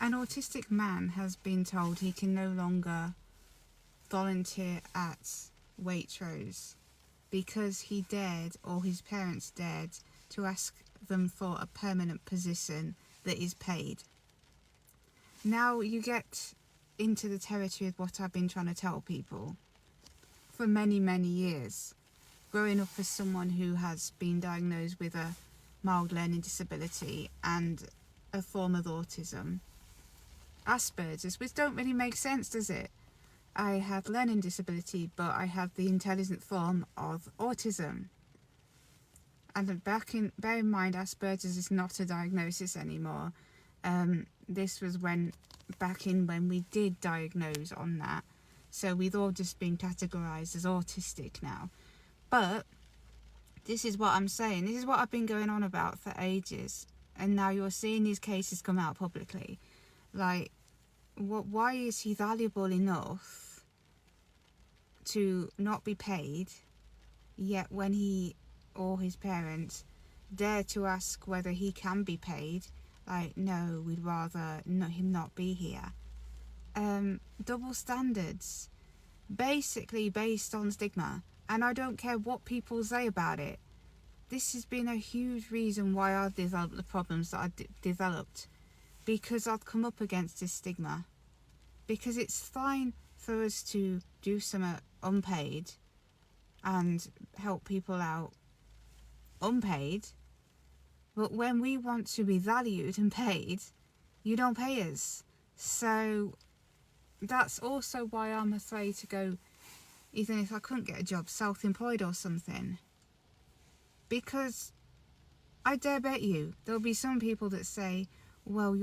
An autistic man has been told he can no longer volunteer at Waitrose because he dared, or his parents dared, to ask them for a permanent position that is paid. Now you get into the territory of what I've been trying to tell people for many, many years. Growing up as someone who has been diagnosed with a mild learning disability and a form of autism, Asperger's, which don't really make sense, does it? I had learning disability, but I had the intelligent form of autism. And bear in mind, Asperger's is not a diagnosis anymore. This was back when we did diagnose on that. So we've all just been categorised as autistic now. But this is what I'm saying. This is what I've been going on about for ages. And now you're seeing these cases come out publicly. Like, why is he valuable enough to not be paid, yet when he or his parents dare to ask whether he can be paid, like, no, we'd rather him not be here. Double standards, basically based on stigma, and I don't care what people say about it. This has been a huge reason why I've developed the problems that I developed, because I've come up against this stigma. Because it's fine for us to do some unpaid and help people out unpaid, but when we want to be valued and paid, you don't pay us. So that's also why I'm afraid to go, even if I couldn't get a job, self-employed or something. Because I dare bet you there'll be some people that say, well,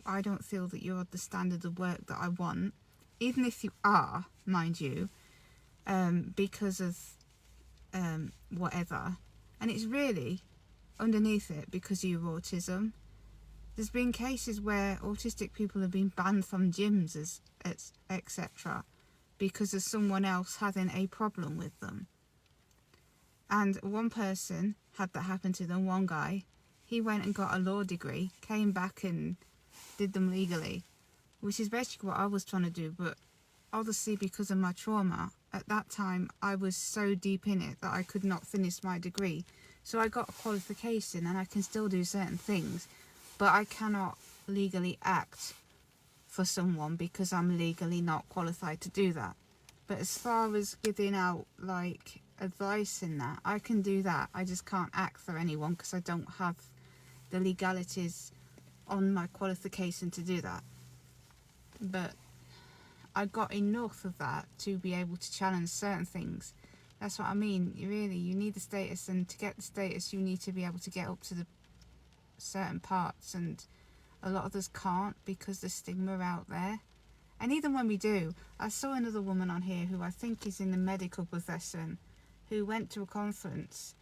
I don't feel that you're of the standard of work that I want, even if you are, mind you, because of whatever. And it's really underneath it because of your autism. There's been cases where autistic people have been banned from gyms, etc., because of someone else having a problem with them. And one person had that happen to them, one guy. He went and got a law degree, came back and did them legally, which is basically what I was trying to do, but obviously because of my trauma, at that time I was so deep in it that I could not finish my degree. So I got a qualification and I can still do certain things, but I cannot legally act for someone because I'm legally not qualified to do that. But as far as giving out like advice in that, I can do that. I just can't act for anyone because I don't have the legalities on my qualification to do that. But I got enough of that to be able to challenge certain things. That's what I mean. You need the status, and to get the status you need to be able to get up to the certain parts, and a lot of us can't because there's stigma out there. And even when we do, I saw another woman on here who I think is in the medical profession, who went to a conference,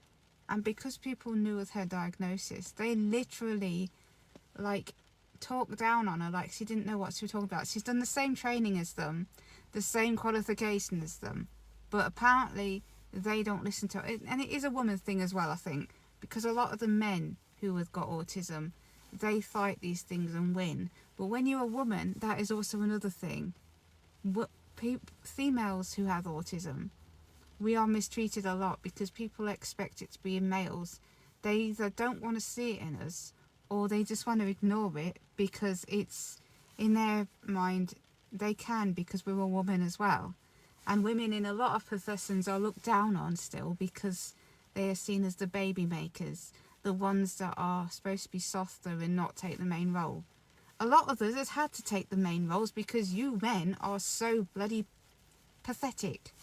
and because people knew of her diagnosis, they literally like talked down on her like she didn't know what she was talking about. She's done the same training as them, the same qualification as them, but apparently they don't listen to it. And it is a woman thing as well, I think, because a lot of the men who have got autism, they fight these things and win. But when you're a woman, that is also another thing. Females who have autism, we are mistreated a lot because people expect it to be in males. They either don't want to see it in us, or they just want to ignore it because it's in their mind they can, because we're a woman as well. And women in a lot of professions are looked down on still because they are seen as the baby makers, the ones that are supposed to be softer and not take the main role. A lot of us have had to take the main roles because you men are so bloody pathetic.